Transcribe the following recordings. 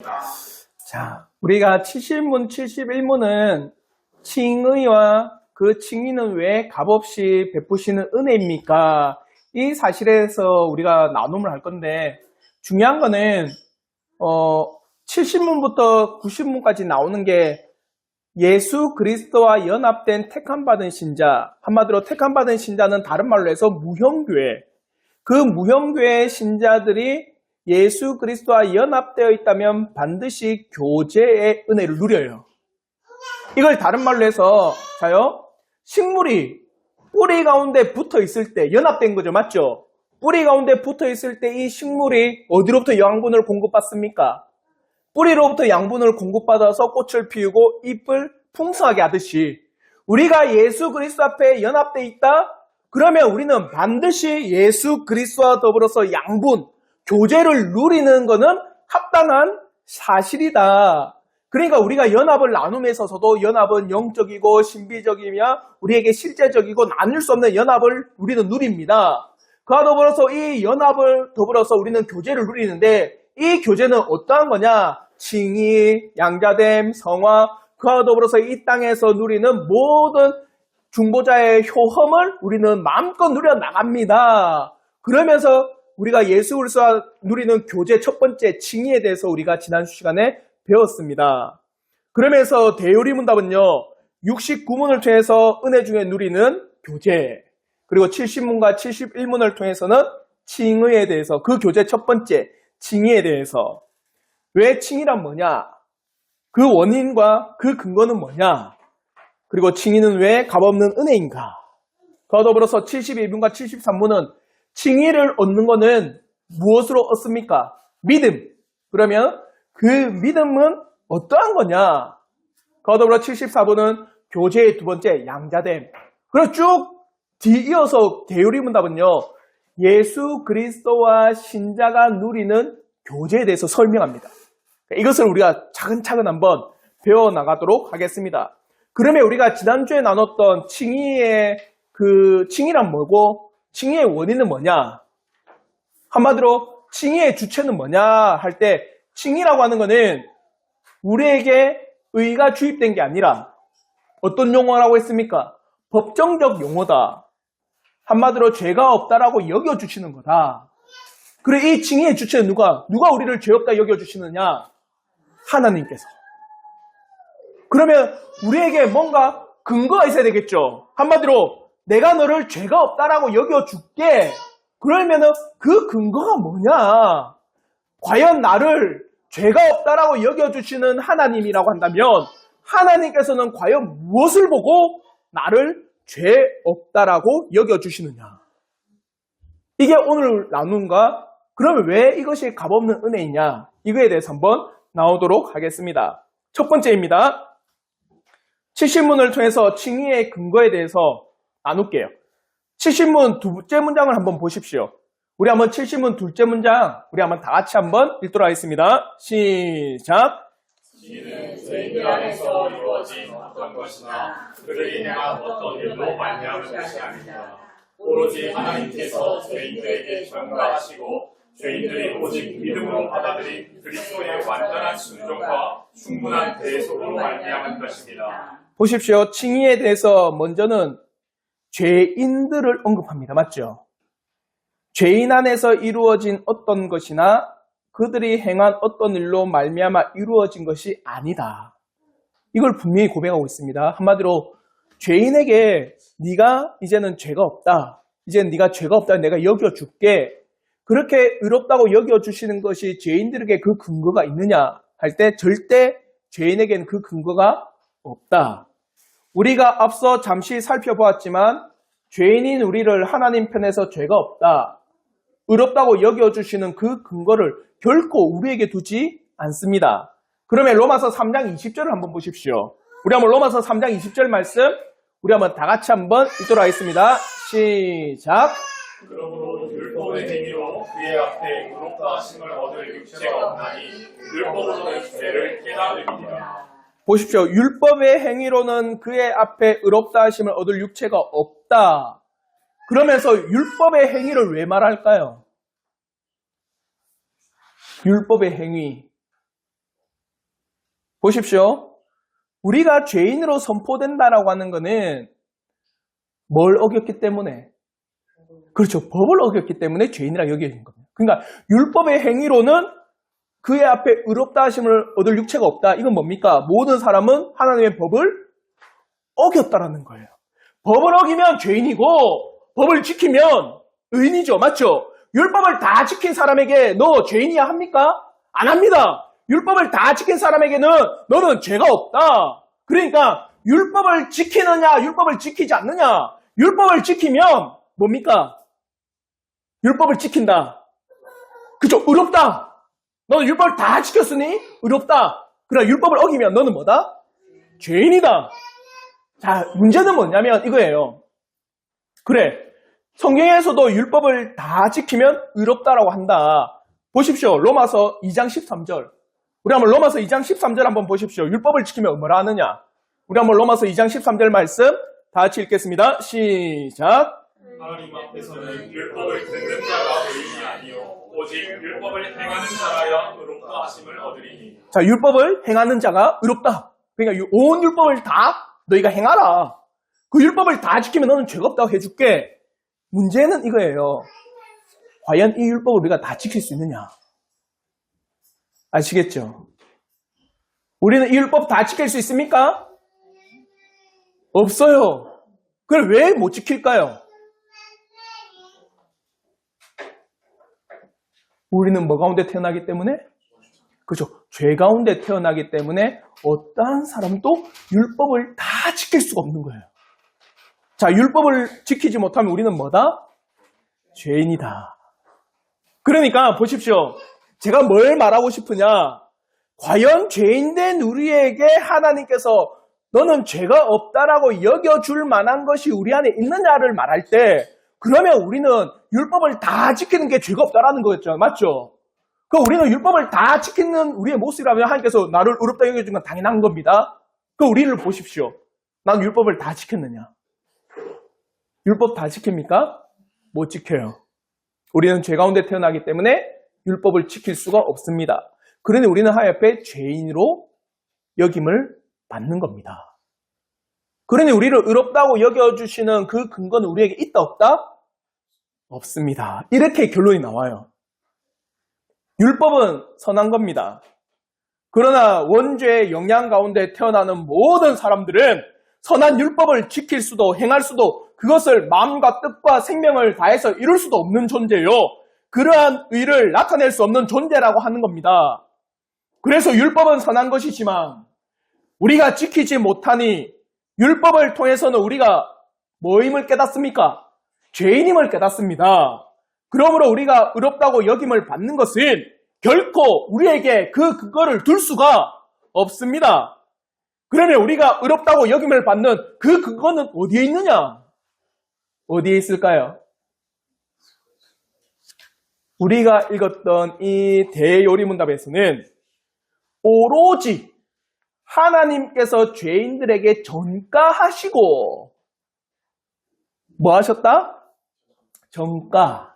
자, 우리가 70문, 71문은 칭의와 그 칭의는 왜 값없이 베푸시는 은혜입니까? 이 사실에서 우리가 나눔을 할 건데 중요한 거는 70문부터 90문까지 나오는 게 예수 그리스도와 연합된 택함받은 신자, 한마디로 택함받은 신자는 다른 말로 해서 무형교회, 그 무형교회 신자들이 예수 그리스도와 연합되어 있다면 반드시 교제의 은혜를 누려요. 이걸 다른 말로 해서 자요, 식물이 뿌리 가운데 붙어 있을 때 연합된 거죠, 맞죠? 뿌리 가운데 붙어 있을 때 이 식물이 어디로부터 양분을 공급받습니까? 뿌리로부터 양분을 공급받아서 꽃을 피우고 잎을 풍성하게 하듯이 우리가 예수 그리스도 앞에 연합되어 있다? 그러면 우리는 반드시 예수 그리스도와 더불어서 양분, 교제를 누리는 것은 합당한 사실이다. 그러니까 우리가 연합을 나눔에 있어서도 연합은 영적이고 신비적이며 우리에게 실제적이고 나눌 수 없는 연합을 우리는 누립니다. 그와 더불어서 이 연합을 더불어서 우리는 교제를 누리는데 이 교제는 어떠한 거냐? 칭의, 양자됨, 성화, 그와 더불어서 이 땅에서 누리는 모든 중보자의 효험을 우리는 마음껏 누려 나갑니다. 그러면서 우리가 예수 그리스도와 누리는 교제 첫 번째 칭의에 대해서 우리가 지난 시간에 배웠습니다. 그러면서 대요리 문답은요, 69문을 통해서 은혜 중에 누리는 교제, 그리고 70문과 71문을 통해서는 칭의에 대해서, 그 교제 첫 번째 칭의에 대해서, 왜 칭의란 뭐냐, 그 원인과 그 근거는 뭐냐, 그리고 칭의는 왜 값없는 은혜인가. 그와 더불어서 71문과 73문은 칭의를 얻는 것은 무엇으로 얻습니까? 믿음. 그러면 그 믿음은 어떠한 거냐? 그와 더불어 74번은 교제의 두 번째 양자됨. 그리고 쭉 뒤이어서 대요리 문답은요, 예수 그리스도와 신자가 누리는 교제에 대해서 설명합니다. 이것을 우리가 차근차근 한번 배워나가도록 하겠습니다. 그러면 우리가 지난주에 나눴던 칭의의 칭의란 뭐고 칭의의 원인은 뭐냐? 한마디로 칭의의 주체는 뭐냐 할 때 칭의라고 하는 것은 우리에게 의가 주입된 게 아니라 어떤 용어라고 했습니까? 법정적 용어다. 한마디로 죄가 없다라고 여겨주시는 거다. 그래, 이 칭의의 주체는 누가 우리를 죄 없다 여겨주시느냐? 하나님께서. 그러면 우리에게 뭔가 근거가 있어야 되겠죠. 한마디로 내가 너를 죄가 없다라고 여겨줄게. 그러면은 그 근거가 뭐냐? 과연 나를 죄가 없다라고 여겨주시는 하나님이라고 한다면 하나님께서는 과연 무엇을 보고 나를 죄 없다라고 여겨주시느냐? 이게 오늘 나눔과 그러면 왜 이것이 값없는 은혜이냐? 이거에 대해서 한번 나오도록 하겠습니다. 첫 번째입니다. 70문을 통해서 칭의의 근거에 대해서 나눌게요. 70문 둘째 문장을 한번 보십시오. 우리 한번 70문 둘째 문장 우리 한번 다 같이 한번 읽도록 하겠습니다. 시작. 칭의는 죄인들 안에서 이루어진 어떤 것이나 그로 인한 어떤 일로 말미암은 것이 아닙니다. 오로지 하나님께서 죄인들에게 전가하시고 죄인들이 오직 믿음으로 받아들인 그리스도의 완전한 순종과 충분한 대속으로 말미암은 것입니다. 보십시오. 칭의에 대해서 먼저는 죄인들을 언급합니다. 맞죠? 죄인 안에서 이루어진 어떤 것이나 그들이 행한 어떤 일로 말미암아 이루어진 것이 아니다. 이걸 분명히 고백하고 있습니다. 한마디로 죄인에게 네가 이제는 죄가 없다. 이제는 네가 죄가 없다. 내가 여겨줄게. 그렇게 의롭다고 여겨주시는 것이 죄인들에게 그 근거가 있느냐 할 때 절대 죄인에게는 그 근거가 없다. 우리가 앞서 잠시 살펴보았지만 죄인인 우리를 하나님 편에서 죄가 없다. 의롭다고 여겨주시는 그 근거를 결코 우리에게 두지 않습니다. 그러면 로마서 3장 20절을 한번 보십시오. 우리 한번 로마서 3장 20절 말씀 우리 한번 다 같이 한번 읽도록 하겠습니다. 시작. 그러므로 율법의 행위로 그의 앞에 의롭다 하심을 얻을 육체가 없나니 율법으로는 죄를 깨달음이니라. 보십시오. 율법의 행위로는 그의 앞에 의롭다 하심을 얻을 육체가 없다. 그러면서 율법의 행위를 왜 말할까요? 율법의 행위. 보십시오. 우리가 죄인으로 선포된다라고 하는 것은 뭘 어겼기 때문에? 그렇죠. 법을 어겼기 때문에 죄인이라 여겨지는 겁니다. 그러니까 율법의 행위로는 그의 앞에 의롭다 하심을 얻을 육체가 없다. 이건 뭡니까? 모든 사람은 하나님의 법을 어겼다라는 거예요. 법을 어기면 죄인이고 법을 지키면 의인이죠. 맞죠? 율법을 다 지킨 사람에게 너 죄인이야 합니까? 안 합니다. 율법을 다 지킨 사람에게는 너는 죄가 없다. 그러니까 율법을 지키느냐 율법을 지키지 않느냐. 율법을 지키면 뭡니까? 율법을 지킨다. 그죠? 의롭다. 너는 율법을 다 지켰으니 의롭다. 그러나 율법을 어기면 너는 뭐다? 죄인이다. 자, 문제는 뭐냐면 이거예요. 그래, 성경에서도 율법을 다 지키면 의롭다라고 한다. 보십시오. 로마서 2장 13절. 우리 한번 로마서 2장 13절 한번 보십시오. 율법을 지키면 뭐라 하느냐? 우리 한번 로마서 2장 13절 말씀 다 같이 읽겠습니다. 시작. 하나님 앞에서는 율법을 듣는 자가 의인이 아니요 오직 율법을 행하는 자라야 의롭다 하심을 얻으리니. 자, 율법을 행하는 자가 의롭다. 그러니까 온 율법을 다 너희가 행하라. 그 율법을 다 지키면 너는 죄가 없다고 해줄게. 문제는 이거예요. 과연 이 율법을 우리가 다 지킬 수 있느냐? 아시겠죠? 우리는 이 율법 다 지킬 수 있습니까? 없어요. 그걸 왜 못 지킬까요? 우리는 뭐 가운데 태어나기 때문에? 그죠? 죄 가운데 태어나기 때문에 어떠한 사람도 율법을 다 지킬 수가 없는 거예요. 자, 율법을 지키지 못하면 우리는 뭐다? 죄인이다. 그러니까 보십시오. 제가 뭘 말하고 싶으냐? 과연 죄인된 우리에게 하나님께서 너는 죄가 없다라고 여겨줄 만한 것이 우리 안에 있느냐를 말할 때 그러면 우리는 율법을 다 지키는 게 죄가 없다라는 거였죠. 맞죠? 그 우리는 율법을 다 지키는 우리의 모습이라면 하나님께서 나를 의롭다 여겨준 건 당연한 겁니다. 그 우리를 보십시오. 난 율법을 다 지켰느냐? 율법 다 지킵니까? 못 지켜요. 우리는 죄 가운데 태어나기 때문에 율법을 지킬 수가 없습니다. 그러니 우리는 하나님 앞에 죄인으로 여김을 받는 겁니다. 그러니 우리를 의롭다고 여겨주시는 그 근거는 우리에게 있다 없다? 없습니다. 이렇게 결론이 나와요. 율법은 선한 겁니다. 그러나 원죄의 영향 가운데 태어나는 모든 사람들은 선한 율법을 지킬 수도 행할 수도 그것을 마음과 뜻과 생명을 다해서 이룰 수도 없는 존재요. 그러한 의를 나타낼 수 없는 존재라고 하는 겁니다. 그래서 율법은 선한 것이지만 우리가 지키지 못하니 율법을 통해서는 우리가 뭐임을 깨닫습니까? 죄인임을 깨닫습니다. 그러므로 우리가 의롭다고 여김을 받는 것은 결코 우리에게 그거를 둘 수가 없습니다. 그러면 우리가 의롭다고 여김을 받는 그 근거는 어디에 있느냐? 어디에 있을까요? 우리가 읽었던 이 대요리문답에서는 오로지 하나님께서 죄인들에게 전가하시고 뭐 하셨다? 전가.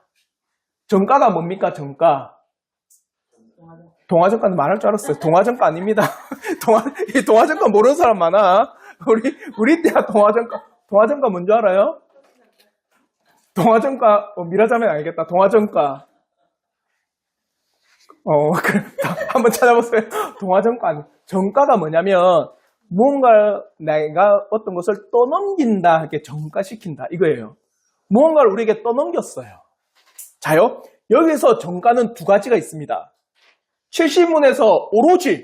전가가 뭡니까? 전가. 동화전가는 말할 줄 알았어요. 동화전가 아닙니다. 동화전가 모르는 사람 많아. 우리 때야 동화전가 뭔지 알아요? 동화전가, 미라자면 알겠다. 동화전가. 그래. 한번 찾아보세요. 동화전가 아니. 전가가 뭐냐면, 무언가 내가 어떤 것을 떠넘긴다, 이렇게 전가시킨다. 이거예요. 무언가를 우리에게 떠넘겼어요. 자요? 여기서 전가는 두 가지가 있습니다. 70문에서 오로지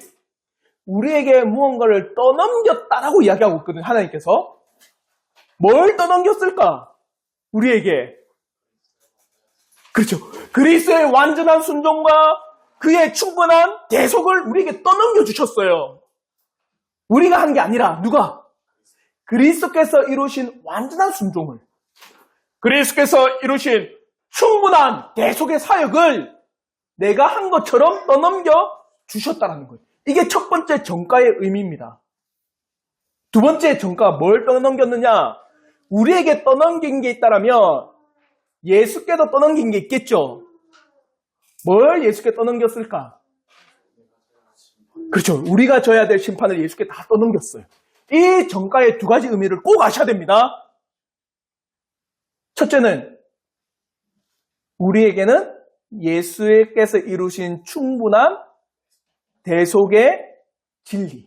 우리에게 무언가를 떠넘겼다라고 이야기하고 있거든요. 하나님께서. 뭘 떠넘겼을까? 우리에게. 그렇죠. 그리스도의 완전한 순종과 그의 충분한 대속을 우리에게 떠넘겨 주셨어요. 우리가 한 게 아니라 누가? 그리스도께서 이루신 완전한 순종을, 그리스도께서 이루신 충분한 대속의 사역을 내가 한 것처럼 떠넘겨 주셨다는 거예요. 이게 첫 번째 전가의 의미입니다. 두 번째 전가가 뭘 떠넘겼느냐? 우리에게 떠넘긴 게 있다면 예수께도 떠넘긴 게 있겠죠. 뭘 예수께 떠넘겼을까? 그렇죠. 우리가 져야 될 심판을 예수께 다 떠넘겼어요. 이 정가의 두 가지 의미를 꼭 아셔야 됩니다. 첫째는 우리에게는 예수께서 이루신 충분한 대속의 진리,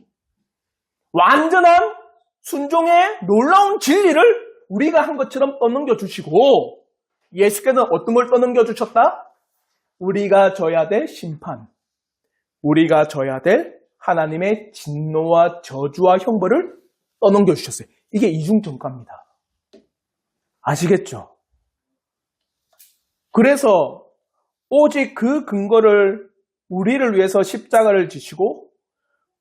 완전한 순종의 놀라운 진리를 우리가 한 것처럼 떠넘겨 주시고, 예수께는 어떤 걸 떠넘겨 주셨다? 우리가 져야 될 심판, 우리가 져야 될 하나님의 진노와 저주와 형벌을 떠넘겨 주셨어요. 이게 이중정가입니다. 아시겠죠? 그래서 오직 그 근거를 우리를 위해서 십자가를 지시고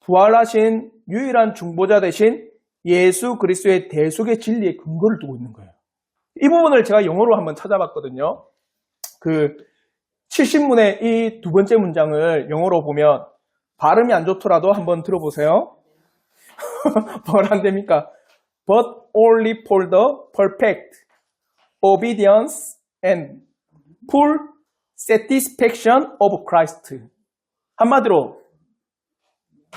부활하신 유일한 중보자 되신 예수 그리스도의 대속의 진리의 근거를 두고 있는 거예요. 이 부분을 제가 영어로 한번 찾아봤거든요. 그 70문의 이 두 번째 문장을 영어로 보면 발음이 안 좋더라도 한번 들어보세요. 뭘 안 됩니까? But only for the perfect obedience and full satisfaction of Christ. 한마디로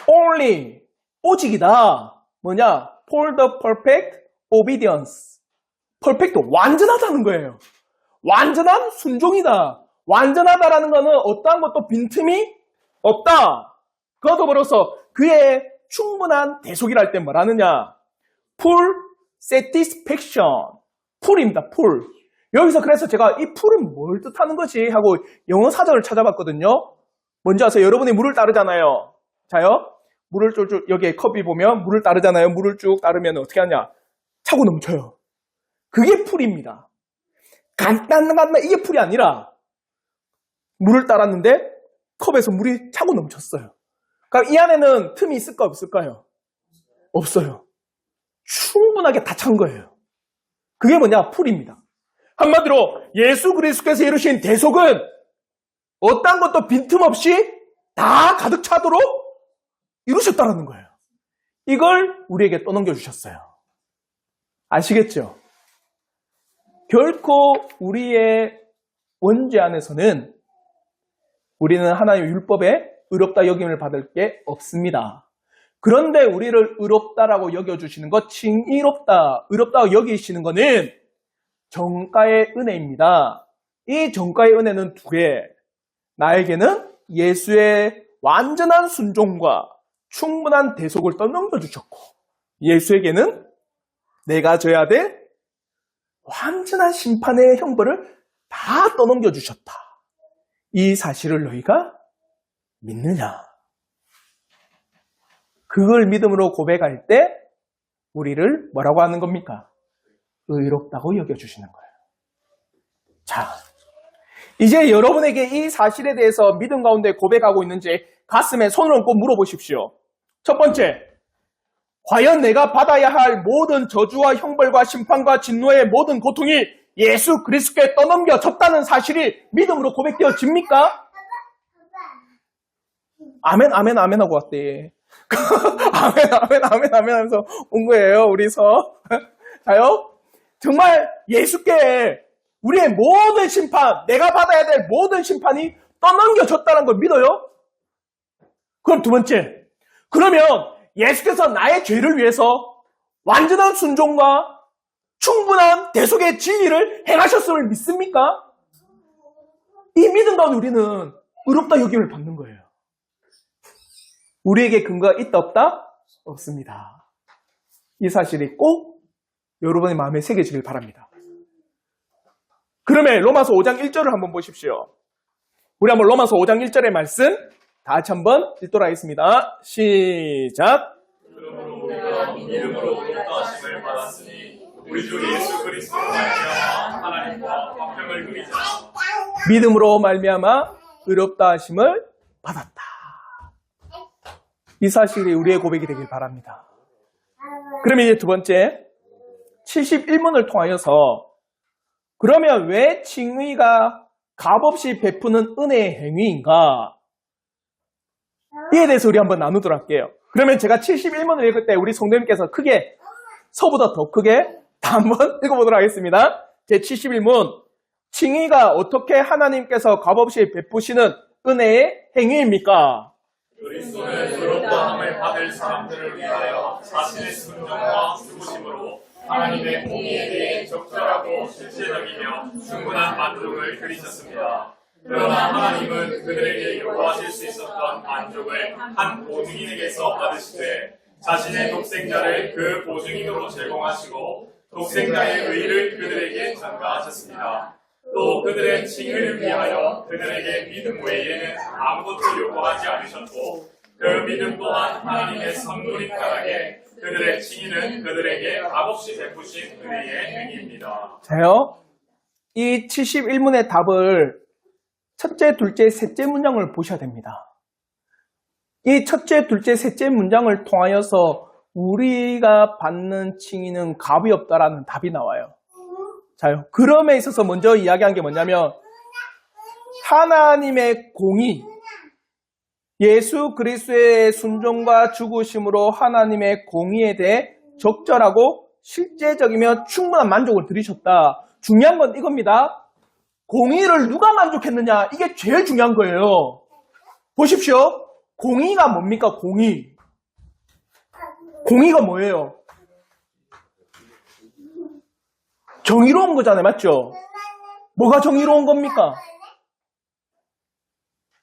only, 오직이다. 뭐냐? For the perfect obedience. perfect, 완전하다는 거예요. 완전한 순종이다. 완전하다라는 것은 어떠한 것도 빈틈이 없다. 그와 더불어서 그의 충분한 대속이라 할 때 뭐라느냐? full satisfaction. full입니다. full. 여기서 그래서 제가 이 full은 뭘 뜻하는 거지? 하고 영어 사전을 찾아봤거든요. 뭔지 아세요? 여러분이 물을 따르잖아요. 자요? 물을 쭉 여기에 컵이 보면 물을 따르잖아요. 물을 쭉 따르면 어떻게 하냐? 차고 넘쳐요. 그게 풀입니다. 간단한 이게 풀이 아니라 물을 따랐는데 컵에서 물이 차고 넘쳤어요. 그럼 이 안에는 틈이 있을까 없을까요? 없어요. 충분하게 다 찬 거예요. 그게 뭐냐? 풀입니다. 한마디로 예수 그리스도께서 이루신 대속은 어떤 것도 빈틈없이 다 가득 차도록 이루셨다는 거예요. 이걸 우리에게 떠넘겨 주셨어요. 아시겠죠? 결코 우리의 원죄 안에서는 우리는 하나님의 율법에 의롭다 여김을 받을 게 없습니다. 그런데 우리를 의롭다라고 여겨주시는 것, 칭의롭다, 의롭다고 여기시는 것은 정가의 은혜입니다. 이 정가의 은혜는 두 개. 나에게는 예수의 완전한 순종과 충분한 대속을 떠넘겨 주셨고, 예수에게는 내가 져야 될 완전한 심판의 형벌을 다 떠넘겨 주셨다. 이 사실을 너희가 믿느냐? 그걸 믿음으로 고백할 때 우리를 뭐라고 하는 겁니까? 의롭다고 여겨주시는 거예요. 자, 이제 여러분에게 이 사실에 대해서 믿음 가운데 고백하고 있는지 가슴에 손을 얹고 물어보십시오. 첫 번째, 과연 내가 받아야 할 모든 저주와 형벌과 심판과 진노의 모든 고통이 예수 그리스도께 떠넘겨졌다는 사실이 믿음으로 고백되어집니까? 아멘, 아멘, 아멘 하고 왔대. 아멘, 아멘, 아멘, 아멘 하면서 온 거예요, 우리서. 자요? 정말 예수께 우리의 모든 심판, 내가 받아야 될 모든 심판이 떠넘겨졌다는 걸 믿어요? 그럼 두 번째, 그러면 예수께서 나의 죄를 위해서 완전한 순종과 충분한 대속의 진리를 행하셨음을 믿습니까? 이 믿음 가운데 우리는 의롭다 여김을 받는 거예요. 우리에게 근거가 있다 없다? 없습니다. 이 사실이 꼭 여러분의 마음에 새겨지길 바랍니다. 그러면 로마서 5장 1절을 한번 보십시오. 우리 한번 로마서 5장 1절의 말씀 다 같이 한번 읽도록 하겠습니다. 시작. 그러므로 우리가 믿음으로 의롭다 하심을 받았으니 우리 주 예수 그리스도로 말미암아 하나님과 화평을 누리자. 믿음으로 말미암아 의롭다 하심을 받았다. 이 사실이 우리의 고백이 되길 바랍니다. 그러면 이제 두 번째, 71문을 통하여서 그러면 왜 칭의가 값없이 베푸는 은혜의 행위인가? 이에 대해서 우리 한번 나누도록 할게요. 그러면 제가 71문을 읽을 때 우리 성도님께서 크게, 서보다 더 크게 다 한번 읽어보도록 하겠습니다. 제 71문, 칭의가 어떻게 하나님께서 값없이 베푸시는 은혜의 행위입니까? 그리스도는 의롭다함을 받을 사람들을 위하여 자신의 순종과 죽으심으로 하나님의 공의에 대해 적절하고 실제적이며 충분한 만족을 그리셨습니다. 그러나 하나님은 그들에게 요구하실 수 있었던 만족을 한 보증인에게서 받으시되 자신의 독생자를 그 보증인으로 제공하시고 독생자의 의를 그들에게 전가하셨습니다. 또 그들의 칭의를 위하여 그들에게 믿음 외에는 아무것도 요구하지 않으셨고 그 믿음 또한 하나님의 선물이 편하게 그들의 칭의는 그들에게 값없이 베푸신 은혜의 행위입니다. 자요, 이 71문의 답을 첫째, 둘째, 셋째 문장을 보셔야 됩니다. 이 첫째, 둘째, 셋째 문장을 통하여서 우리가 받는 칭의는 값이 없다라는 답이 나와요. 자요, 그럼에 있어서 먼저 이야기한 게 뭐냐면 하나님의 공의, 예수 그리스도의 순종과 죽으심으로 하나님의 공의에 대해 적절하고 실제적이며 충분한 만족을 들으셨다. 중요한 건 이겁니다. 공의를 누가 만족했느냐, 이게 제일 중요한 거예요. 보십시오. 공의가 뭡니까? 공의. 공의가 뭐예요? 정의로운 거잖아요. 맞죠? 뭐가 정의로운 겁니까?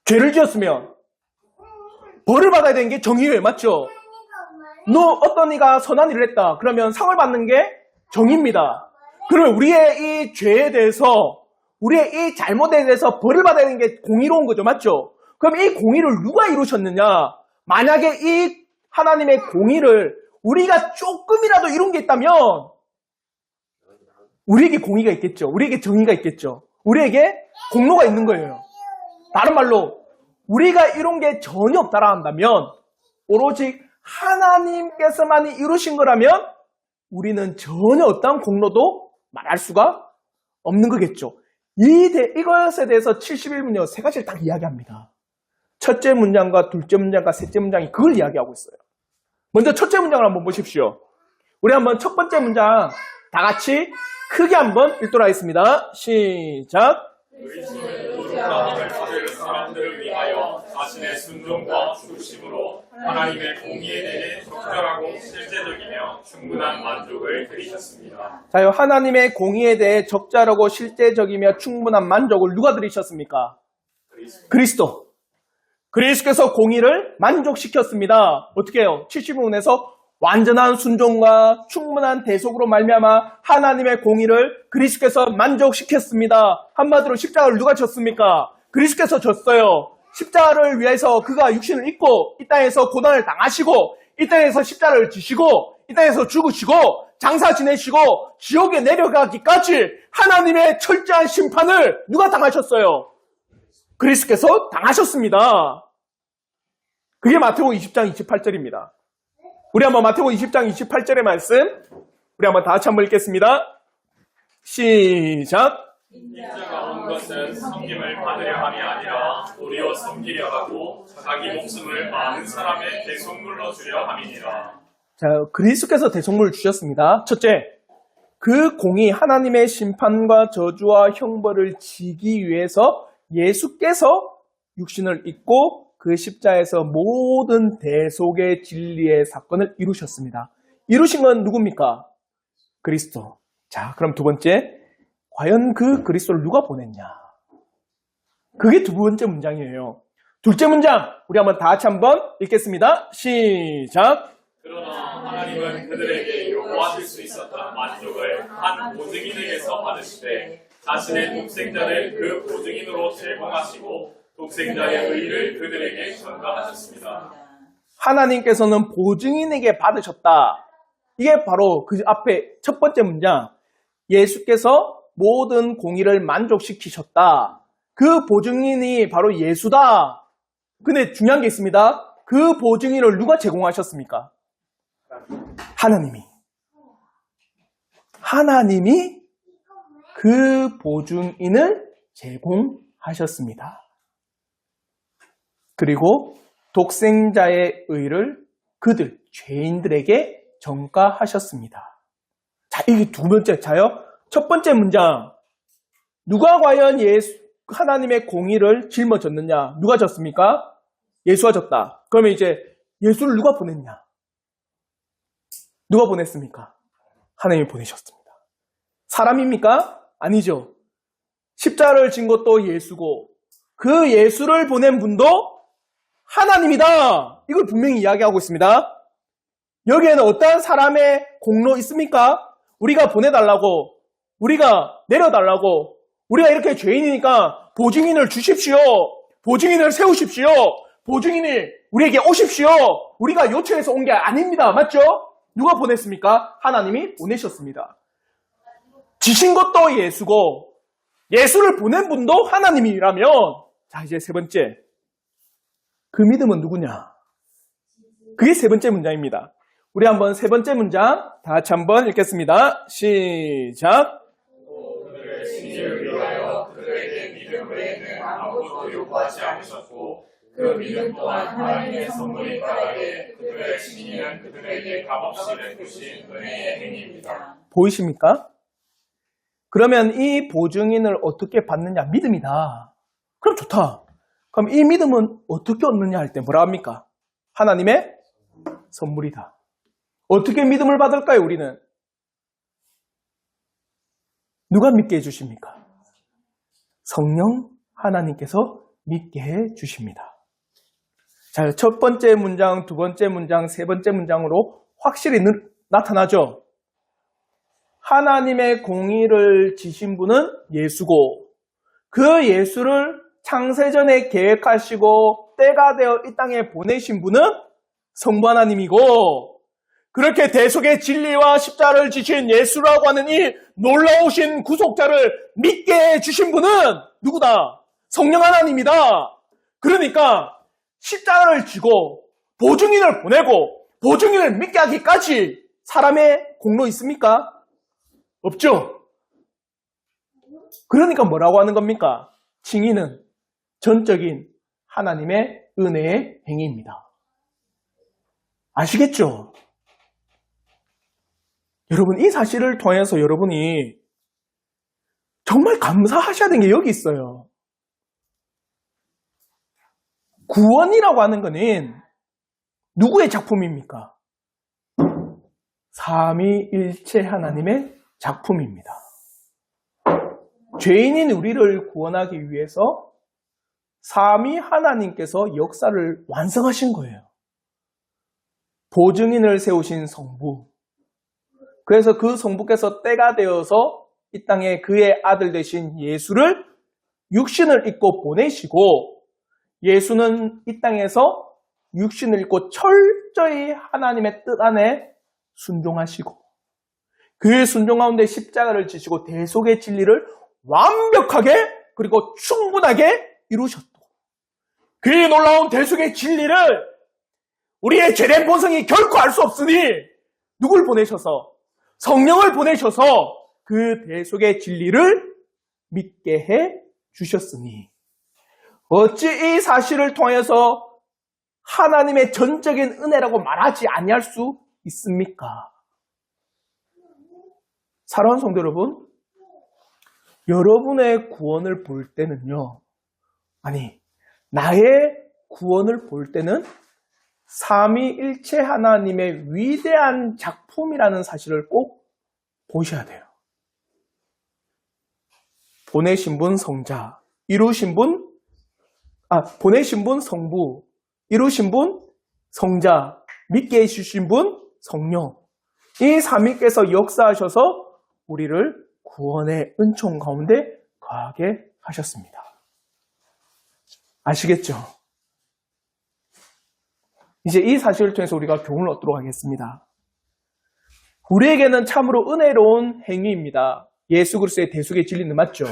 죄를 지었으면 벌을 받아야 되는 게 정의예요. 맞죠? 어떤 이가 선한 일을 했다. 그러면 상을 받는 게 정의입니다. 그러면 우리의 이 죄에 대해서, 우리의 이 잘못에 대해서 벌을 받아야 되는 게 공의로운 거죠. 맞죠? 그럼 이 공의를 누가 이루셨느냐? 만약에 이 하나님의 공의를 우리가 조금이라도 이룬 게 있다면 우리에게 공의가 있겠죠. 우리에게 정의가 있겠죠. 우리에게 공로가 있는 거예요. 다른 말로 우리가 이룬 게 전혀 없다라 한다면 오로지 하나님께서만이 이루신 거라면 우리는 전혀 어떠한 공로도 말할 수가 없는 거겠죠. 이것에 대해서 71문요 세 가지를 딱 이야기합니다. 첫째 문장과 둘째 문장과 셋째 문장이 그걸 이야기하고 있어요. 먼저 첫째 문장을 한번 보십시오. 우리 한번 첫 번째 문장 다 같이 크게 한번 읽도록 하겠습니다. 시작. 그리스도는 의롭다함을 받을 사람들을 위하여 자신의 순종과 죽으심으로 하나님의 공의에 대해 적절하고 실제적이며 충분한 만족을 그리셨습니다. 자요, 하나님의 공의에 대해 적절하고 실제적이며 충분한 만족을 누가 들이셨습니까? 그리스도. 그리스도께서 공의를 만족시켰습니다. 어떻게 해요? 70문에서 완전한 순종과 충분한 대속으로 말미암아 하나님의 공의를 그리스도께서 만족시켰습니다. 한마디로 십자가를 누가 졌습니까? 그리스도께서 졌어요. 십자가를 위해서 그가 육신을 입고 이 땅에서 고난을 당하시고 이 땅에서 십자가를 지시고 이 땅에서 죽으시고 장사 지내시고 지옥에 내려가기까지 하나님의 철저한 심판을 누가 당하셨어요? 그리스도께서 당하셨습니다. 그게 마태복음 20장 28절입니다. 우리 한번 마태복음 20장 28절의 말씀 우리 한번 다 같이 한번 읽겠습니다. 시작. 인자가 온 것은 섬김을 받으려 함이 아니라 도리어 섬기려 하고 자기 목숨을 많은 사람의 대속물로 주려 함이니라. 자, 그리스도께서 대속물을 주셨습니다. 첫째, 그 공의 하나님의 심판과 저주와 형벌을 지기 위해서 예수께서 육신을 입고 그 십자에서 모든 대속의 진리의 사건을 이루셨습니다. 이루신 건 누굽니까? 그리스도. 자, 그럼 두 번째, 과연 그 그리스도를 누가 보냈냐? 그게 두 번째 문장이에요. 둘째 문장, 우리 한번 다 같이 한번 읽겠습니다. 시작. 그러나 하나님은 그들에게 요구하실 수 있었던 만족을 한 보증인에게서 받으시되 자신의 독생자를 그 보증인으로 제공하시고 독생자의 의를 그들에게 전가하셨습니다. 하나님께서는 보증인에게 받으셨다. 이게 바로 그 앞에 첫 번째 문장. 예수께서 모든 공의를 만족시키셨다. 그 보증인이 바로 예수다. 근데 중요한 게 있습니다. 그 보증인을 누가 제공하셨습니까? 하나님이 그 보증인을 제공하셨습니다. 그리고 독생자의 의를 그들, 죄인들에게 전가하셨습니다. 자, 이게 두 번째 자요. 첫 번째 문장. 누가 과연 하나님의 공의를 짊어졌느냐? 누가 졌습니까? 예수화졌다. 그러면 이제 예수를 누가 보냈냐? 누가 보냈습니까? 하나님이 보내셨습니다. 사람입니까? 아니죠. 십자가를 진 것도 예수고 그 예수를 보낸 분도 하나님이다. 이걸 분명히 이야기하고 있습니다. 여기에는 어떠한 사람의 공로 있습니까? 우리가 보내달라고, 우리가 내려달라고, 우리가 이렇게 죄인이니까 보증인을 주십시오. 보증인을 세우십시오. 보증인이 우리에게 오십시오. 우리가 요청해서 온 게 아닙니다. 맞죠? 누가 보냈습니까? 하나님이 보내셨습니다. 지신 것도 예수고 예수를 보낸 분도 하나님이라면, 자, 이제 세 번째. 그 믿음은 누구냐? 그게 세 번째 문장입니다. 우리 한번 세 번째 문장 다 같이 한번 읽겠습니다. 시작. 그들의 승리를 위하여 그들에게 믿음 외에는 아무것도 요구하지 않으셨고 그 믿음 또한 하나님의 선물이 따르게 그들의 승리는 그들에게 값없이 베푸신 은혜의 행위입니다. 보이십니까? 그러면 이 보증인을 어떻게 받느냐? 믿음이다. 그럼 좋다. 그럼 이 믿음은 어떻게 얻느냐 할 때 뭐라 합니까? 하나님의 선물이다. 어떻게 믿음을 받을까요, 우리는? 누가 믿게 해주십니까? 성령 하나님께서 믿게 해주십니다. 자, 첫 번째 문장, 두 번째 문장, 세 번째 문장으로 확실히 나타나죠? 하나님의 공의를 지신 분은 예수고 그 예수를 창세전에 계획하시고 때가 되어 이 땅에 보내신 분은 성부 하나님이고 그렇게 대속의 진리와 십자가를 지신 예수라고 하는 이 놀라우신 구속자를 믿게 해주신 분은 누구다? 성령 하나님이다. 그러니까 십자가를 지고 보증인을 보내고 보증인을 믿게 하기까지 사람의 공로 있습니까? 없죠. 그러니까 뭐라고 하는 겁니까? 증인은 전적인 하나님의 은혜의 행위입니다. 아시겠죠? 여러분, 이 사실을 통해서 여러분이 정말 감사하셔야 되는 게 여기 있어요. 구원이라고 하는 것은 누구의 작품입니까? 삼위일체 하나님의 작품입니다. 죄인인 우리를 구원하기 위해서 삼위 하나님께서 역사를 완성하신 거예요. 보증인을 세우신 성부. 그래서 그 성부께서 때가 되어서 이 땅에 그의 아들 되신 예수를 육신을 입고 보내시고 예수는 이 땅에서 육신을 입고 철저히 하나님의 뜻 안에 순종하시고 그의 순종 가운데 십자가를 지시고 대속의 진리를 완벽하게 그리고 충분하게 이루셨고 그의 놀라운 대속의 진리를 우리의 죄된 본성이 결코 알 수 없으니 누굴 보내셔서 성령을 보내셔서 그 대속의 진리를 믿게 해 주셨으니 어찌 이 사실을 통해서 하나님의 전적인 은혜라고 말하지 아니할 수 있습니까? 사랑하는 성도 여러분, 여러분의 구원을 볼 때는요, 아니, 나의 구원을 볼 때는 삼위일체 하나님의 위대한 작품이라는 사실을 꼭 보셔야 돼요. 보내신 분 성자, 보내신 분 성부, 이루신 분 성자, 믿게 해주신 분 성령. 이 삼위께서 역사하셔서 우리를 구원의 은총 가운데 거하게 하셨습니다. 아시겠죠? 이제 이 사실을 통해서 우리가 교훈을 얻도록 하겠습니다. 우리에게는 참으로 은혜로운 행위입니다. 예수 그리스도의 대속의 진리는 맞죠?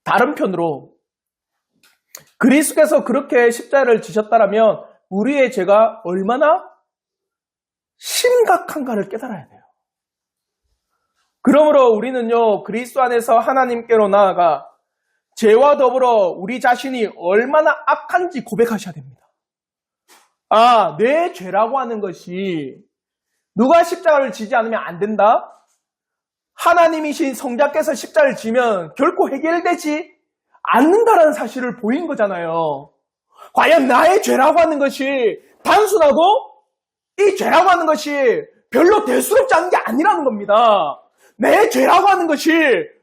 다른 편으로 그리스도께서 그렇게 십자가를 지셨다라면 우리의 죄가 얼마나 심각한가를 깨달아야 돼요. 그러므로 우리는요, 그리스도 안에서 하나님께로 나아가 죄와 더불어 우리 자신이 얼마나 악한지 고백하셔야 됩니다. 아, 내 죄라고 하는 것이 누가 십자가를 지지 않으면 안 된다? 하나님이신 성자께서 십자가를 지면 결코 해결되지 않는다라는 사실을 보인 거잖아요. 과연 나의 죄라고 하는 것이 단순하고 이 죄라고 하는 것이 별로 대수롭지 않은 게 아니라는 겁니다. 내 죄라고 하는 것이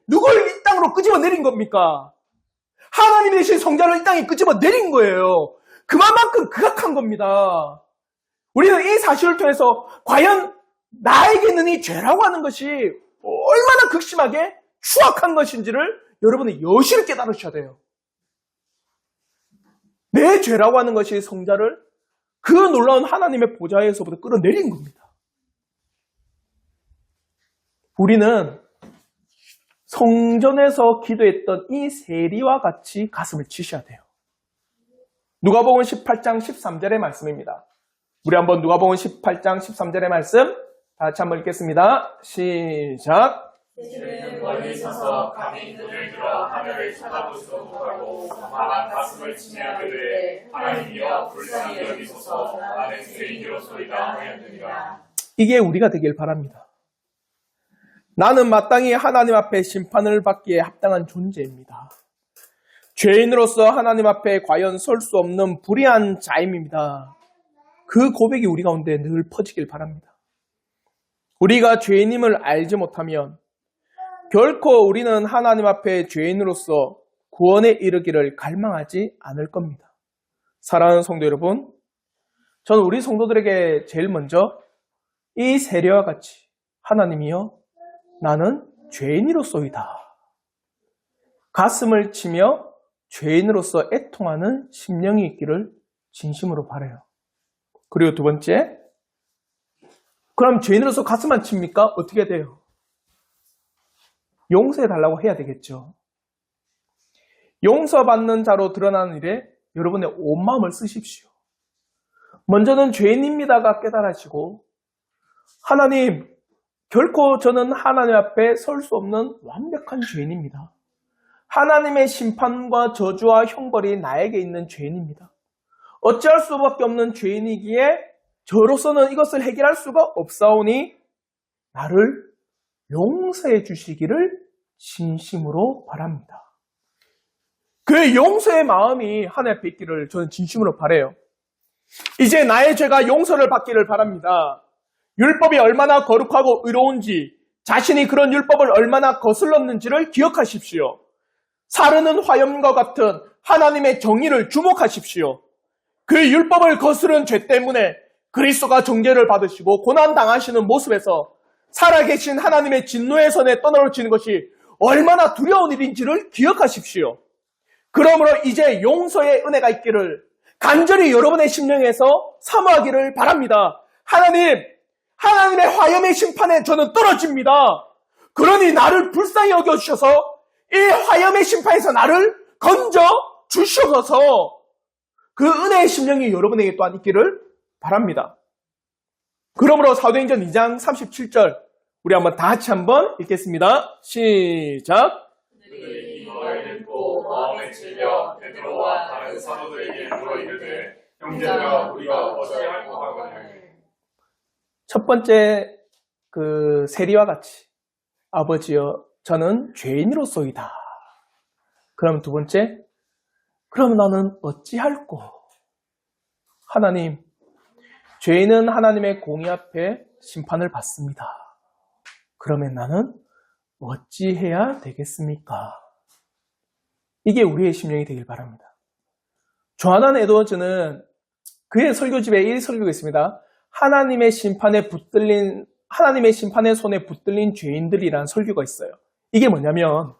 누굴 이 땅으로 끄집어 내린 겁니까? 하나님이 되신 성자를 이 땅에 끄집어 내린 거예요. 그만큼 극악한 겁니다. 우리는 이 사실을 통해서 과연 나에게는 이 죄라고 하는 것이 얼마나 극심하게 추악한 것인지를 여러분이 여실히 깨달으셔야 돼요. 내 죄라고 하는 것이 성자를 그 놀라운 하나님의 보좌에서부터 끌어내린 겁니다. 우리는 성전에서 기도했던 이 세리와 같이 가슴을 치셔야 돼요. 누가복음 18장 13절의 말씀입니다. 우리 한번 누가복음 18장 13절의 말씀 다 같이 한번 읽겠습니다. 시작. 세리는 멀리 서서 감히 눈을 들어 하늘을 쳐다보지도 못하고 다만 가슴을 치며 그르되 하나님이여 불쌍히 여기소서 나는 죄인이로소이다 하였느니라. 이게 우리가 되길 바랍니다. 나는 마땅히 하나님 앞에 심판을 받기에 합당한 존재입니다. 죄인으로서 하나님 앞에 과연 설 수 없는 불의한 자임입니다. 그 고백이 우리 가운데 늘 퍼지길 바랍니다. 우리가 죄인임을 알지 못하면 결코 우리는 하나님 앞에 죄인으로서 구원에 이르기를 갈망하지 않을 겁니다. 사랑하는 성도 여러분, 저는 우리 성도들에게 제일 먼저 이 세리와 같이 하나님이여 나는 죄인으로서이다. 가슴을 치며 죄인으로서 애통하는 심령이 있기를 진심으로 바라요. 그리고 두 번째, 그럼 죄인으로서 가슴만 칩니까? 어떻게 돼요? 용서해달라고 해야 되겠죠. 용서받는 자로 드러나는 일에 여러분의 온 마음을 쓰십시오. 먼저는 죄인입니다가 깨달으시고 하나님, 결코 저는 하나님 앞에 설 수 없는 완벽한 죄인입니다. 하나님의 심판과 저주와 형벌이 나에게 있는 죄인입니다. 어찌할 수밖에 없는 죄인이기에 저로서는 이것을 해결할 수가 없사오니 나를 용서해 주시기를 진심으로 바랍니다. 그 용서의 마음이 하나님 앞에 있기를 저는 진심으로 바라요. 이제 나의 죄가 용서를 받기를 바랍니다. 율법이 얼마나 거룩하고 의로운지, 자신이 그런 율법을 얼마나 거슬렀는지를 기억하십시오. 사르는 화염과 같은 하나님의 정의를 주목하십시오. 그 율법을 거스른 죄 때문에 그리스도가 정죄를 받으시고 고난당하시는 모습에서 살아계신 하나님의 진노의 손에 떠나올치는 것이 얼마나 두려운 일인지를 기억하십시오. 그러므로 이제 용서의 은혜가 있기를 간절히 여러분의 심령에서 사모하기를 바랍니다. 하나님의 화염의 심판에 저는 떨어집니다. 그러니 나를 불쌍히 여겨주셔서 이 화염의 심판에서 나를 건져 주셔서 그 은혜의 심령이 여러분에게 또한 있기를 바랍니다. 그러므로 사도행전 2장 37절 우리 한번 다 같이 한번 읽겠습니다. 시작. 그들이 이 말을 듣고 마음에 찔려 베드로와 다른 사도들에게 물어 이르되 형제들아 우리가 어찌할까 하거늘. 첫 번째 그 세리와 같이 아버지여 저는 죄인으로소이다. 그럼 두 번째, 그럼 나는 어찌할꼬? 하나님, 죄인은 하나님의 공의 앞에 심판을 받습니다. 그러면 나는 어찌해야 되겠습니까? 이게 우리의 심령이 되길 바랍니다. 조나단 에드워즈는 그의 설교집에 이 설교가 있습니다. 하나님의 심판의 손에 붙들린 죄인들이라는 설교가 있어요. 이게 뭐냐면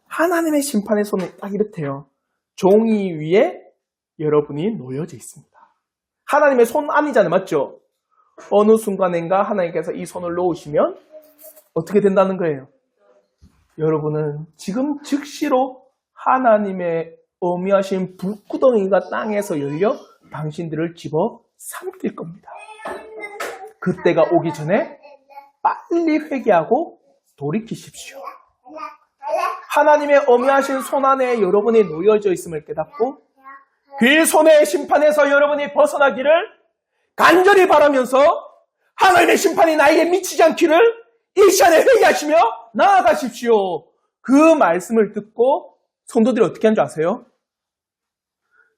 하나님의 심판의 손에 딱 이렇대요. 종이 위에 여러분이 놓여져 있습니다. 하나님의 손 아니잖아요. 맞죠? 어느 순간인가 하나님께서 이 손을 놓으시면 어떻게 된다는 거예요? 여러분은 지금 즉시로 하나님의 어미하신 불구덩이가 땅에서 열려 당신들을 집어 삼킬 겁니다. 그때가 오기 전에 빨리 회개하고 돌이키십시오. 하나님의 어미하신 손 안에 여러분이 놓여져 있음을 깨닫고 그 손의 심판에서 여러분이 벗어나기를 간절히 바라면서 하나님의 심판이 나에게 미치지 않기를 이 시간에 회개하시며 나아가십시오. 그 말씀을 듣고 성도들이 어떻게 한 줄 아세요?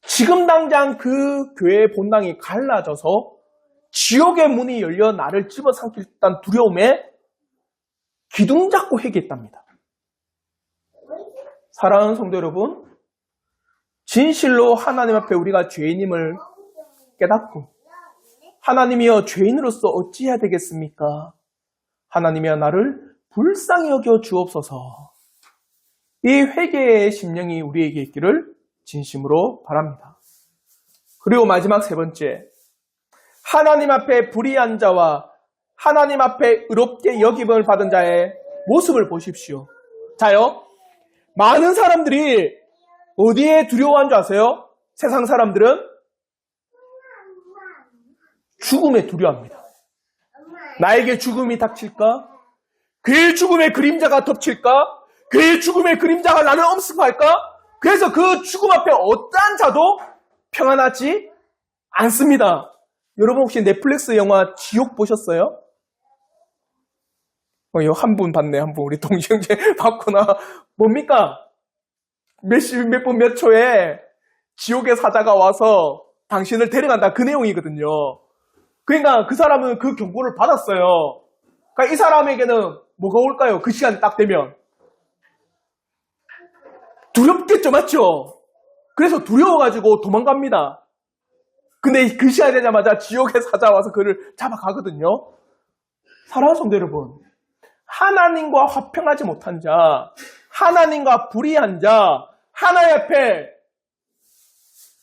지금 당장 그 교회의 본당이 갈라져서 지옥의 문이 열려 나를 집어삼킬단 두려움에 기둥 잡고 회개했답니다. 사랑하는 성도 여러분, 진실로 하나님 앞에 우리가 죄인임을 깨닫고 하나님이여 죄인으로서 어찌해야 되겠습니까? 하나님이여 나를 불쌍히 여겨 주옵소서. 이 회개의 심령이 우리에게 있기를 진심으로 바랍니다. 그리고 마지막 세 번째, 하나님 앞에 불의한 자와 하나님 앞에 의롭게 여김을 받은 자의 모습을 보십시오. 자요, 많은 사람들이 어디에 두려워한 줄 아세요? 세상 사람들은 죽음에 두려워합니다. 나에게 죽음이 닥칠까? 그의 죽음의 그림자가 덮칠까? 그의 죽음의 그림자가 나를 엄습할까? 그래서 그 죽음 앞에 어떠한 자도 평안하지 않습니다. 여러분 혹시 넷플릭스 영화 지옥 보셨어요? 한 분 봤네, 한 분. 우리 동시형제 봤구나. 뭡니까? 몇 분 몇 초에 지옥의 사자가 와서 당신을 데려간다. 그 내용이거든요. 그러니까 그 사람은 그 경고를 받았어요. 그러니까 이 사람에게는 뭐가 올까요? 그 시간이 딱 되면. 두렵겠죠, 맞죠? 그래서 두려워가지고 도망갑니다. 근데 그 시간이 되자마자 지옥의 사자 와서 그를 잡아가거든요. 사랑하는 성도 여러분, 하나님과 화평하지 못한 자, 하나님과 불의한 자, 하나님 앞에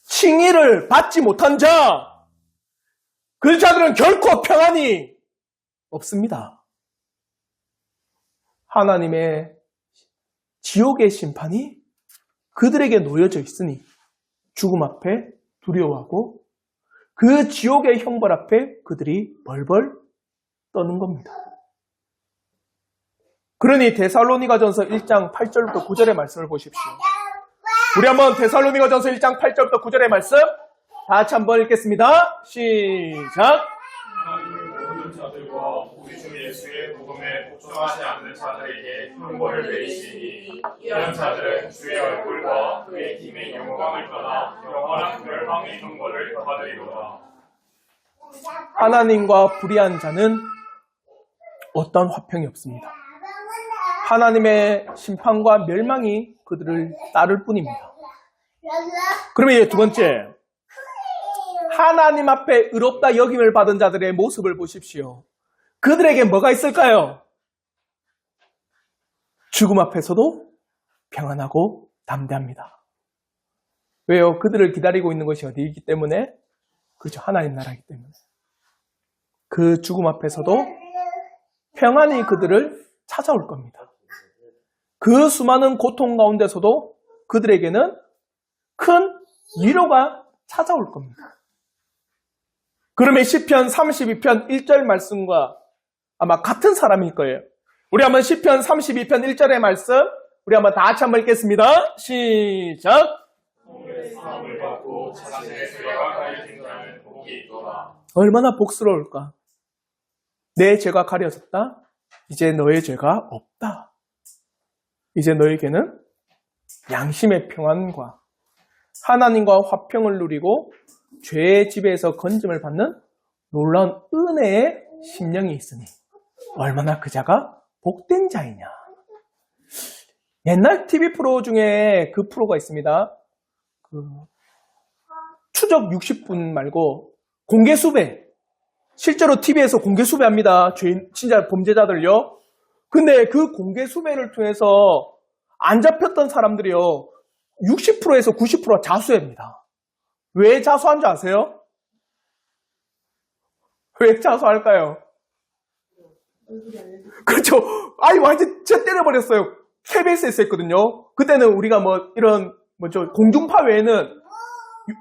칭의를 받지 못한 자, 그 자들은 결코 평안이 없습니다. 하나님의 지옥의 심판이 그들에게 놓여져 있으니 죽음 앞에 두려워하고 그 지옥의 형벌 앞에 그들이 벌벌 떠는 겁니다. 그러니 데살로니가전서 1장 8절부터 9절의 말씀을 보십시오. 우리 한번 데살로니가전서 1장 8절부터 9절의 말씀 다 같이 한번 읽겠습니다. 시작! 하나님은 모든 자들과 우리 주 예수의 복음에 복종하지 않는 자들에게 형벌을 내리시니 이런 자들은 주의 얼굴과 그의 힘의 영광을 떠나 영원한 멸망의 형벌을 받으리로다. 하나님과 불의한 자는 어떤 화평이 없습니다. 하나님의 심판과 멸망이 그들을 따를 뿐입니다. 그러면 이제 두 번째, 하나님 앞에 의롭다 여김을 받은 자들의 모습을 보십시오. 그들에게 뭐가 있을까요? 죽음 앞에서도 평안하고 담대합니다. 왜요? 그들을 기다리고 있는 것이 어디이기 때문에? 그렇죠. 하나님 나라이기 때문에. 그 죽음 앞에서도 평안이 그들을 찾아올 겁니다. 그 수많은 고통 가운데서도 그들에게는 큰 위로가 찾아올 겁니다. 그러면 시편 32편 1절 말씀과 아마 같은 사람일 거예요. 우리 한번 시편 32편 1절의 말씀 우리 한번 다 같이 한번 읽겠습니다. 시작! 사함을 받고 자신의 죄가 가려진 자는 복이 있도다. 얼마나 복스러울까? 내 죄가 가려졌다. 이제 너의 죄가 없다. 이제 너에게는 양심의 평안과 하나님과 화평을 누리고 죄의 지배에서 건짐을 받는 놀라운 은혜의 심령이 있으니 얼마나 그 자가 복된 자이냐. 옛날 TV 프로 중에 그 프로가 있습니다. 추적 60분 말고 공개 수배. 실제로 TV에서 공개 수배합니다. 죄인, 진짜 범죄자들요. 근데 그 공개 수배를 통해서 안 잡혔던 사람들이요. 60%에서 90%가 자수합니다. 왜 자수한 줄 아세요? 왜 자수할까요? 그렇죠. 아니, 완전 저 때려버렸어요. KBS에서 했거든요. 그때는 우리가 공중파 외에는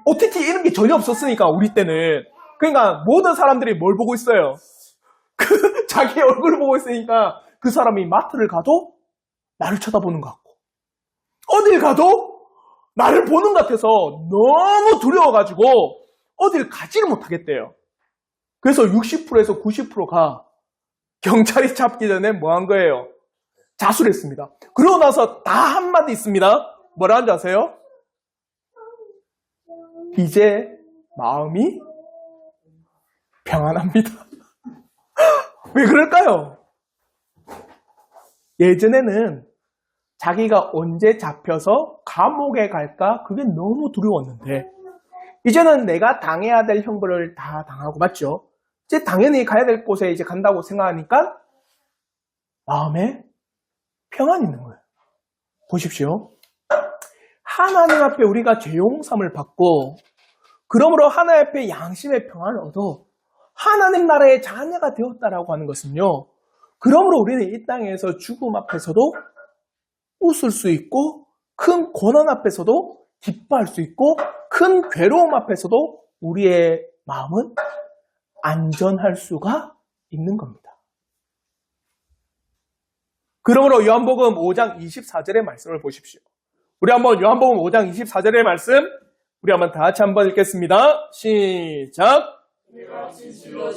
OTT 이런 게 전혀 없었으니까, 우리 때는. 그러니까 모든 사람들이 뭘 보고 있어요? 자기 얼굴을 보고 있으니까 그 사람이 마트를 가도 나를 쳐다보는 것 같고, 어딜 가도 나를 보는 것 같아서 너무 두려워가지고 어딜 가지를 못하겠대요. 그래서 60%에서 90%가 경찰이 잡기 전에 뭐 한 거예요? 자수를 했습니다. 그러고 나서 다 한마디 있습니다. 뭐라 하는지 아세요? 이제 마음이 평안합니다. 왜 그럴까요? 예전에는 자기가 언제 잡혀서 감옥에 갈까 그게 너무 두려웠는데 이제는 내가 당해야 될 형벌을 다 당하고 맞죠? 이제 당연히 가야 될 곳에 이제 간다고 생각하니까 마음에 평안이 있는 거예요. 보십시오. 하나님 앞에 우리가 죄 용서함을 받고 그러므로 하나님 앞에 양심의 평안을 얻어 하나님 나라의 자녀가 되었다라고 하는 것은요. 그러므로 우리는 이 땅에서 죽음 앞에서도 웃을 수 있고 큰 고난 앞에서도 기뻐할 수 있고 큰 괴로움 앞에서도 우리의 마음은 안전할 수가 있는 겁니다. 그러므로 요한복음 5장 24절의 말씀을 보십시오. 우리 한번 요한복음 5장 24절의 말씀 우리 한번 다 같이 한번 읽겠습니다. 시작. 내가 진실로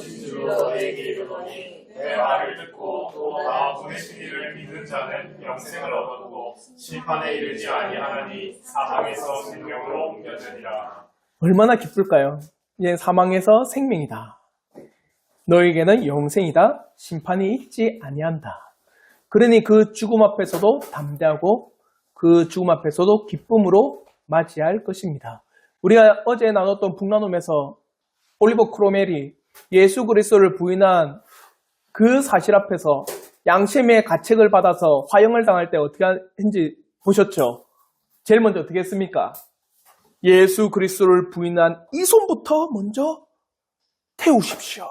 너희에게 이르노니 내 말을 듣고 또 나 보내신 이를 믿는 자는 영생을 얻었고 심판에 이르지 아니하나니 사망에서 생명으로 옮겨지리라. 얼마나 기쁠까요? 이제 사망에서 생명이다. 너에게는 영생이다. 심판이 있지 아니한다. 그러니 그 죽음 앞에서도 담대하고 그 죽음 앞에서도 기쁨으로 맞이할 것입니다. 우리가 어제 나눴던 북나눔에서 올리버 크로멜이 예수 그리스도를 부인한 그 사실 앞에서 양심의 가책을 받아서 화형을 당할 때 어떻게 했는지 보셨죠? 제일 먼저 어떻게 했습니까? 예수 그리스도를 부인한 이 손부터 먼저 태우십시오.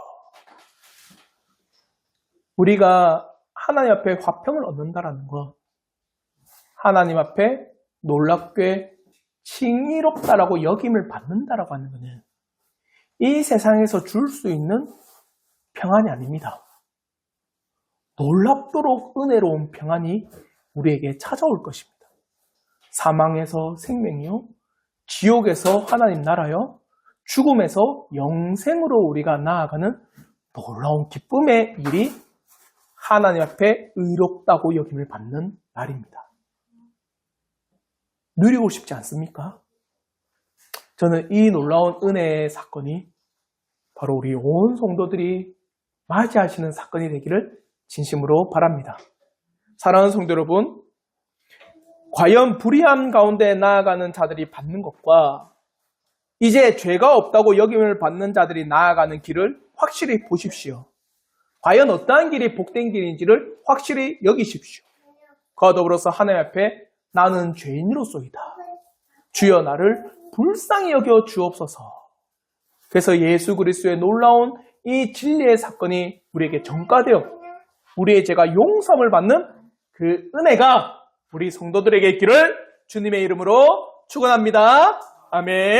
우리가 하나님 앞에 화평을 얻는다라는 것, 하나님 앞에 놀랍게 칭의롭다라고 여김을 받는다라고 하는 것은 이 세상에서 줄 수 있는 평안이 아닙니다. 놀랍도록 은혜로운 평안이 우리에게 찾아올 것입니다. 사망에서 생명이요, 지옥에서 하나님 나라요, 죽음에서 영생으로 우리가 나아가는 놀라운 기쁨의 일이 하나님 앞에 의롭다고 여김을 받는 날입니다. 누리고 싶지 않습니까? 저는 이 놀라운 은혜의 사건이 바로 우리 온 성도들이 맞이하시는 사건이 되기를 진심으로 바랍니다. 사랑하는 성도 여러분, 과연 불의함 가운데 나아가는 자들이 받는 것과 이제 죄가 없다고 여김을 받는 자들이 나아가는 길을 확실히 보십시오. 과연 어떠한 길이 복된 길인지를 확실히 여기십시오. 그와 더불어서 하나님 앞에 나는 죄인으로소이다. 주여 나를 불쌍히 여겨 주옵소서. 그래서 예수 그리스도의 놀라운 이 진리의 사건이 우리에게 전가되어 우리의 죄가 용서함을 받는 그 은혜가 우리 성도들에게 있기를 주님의 이름으로 축원합니다. 아멘.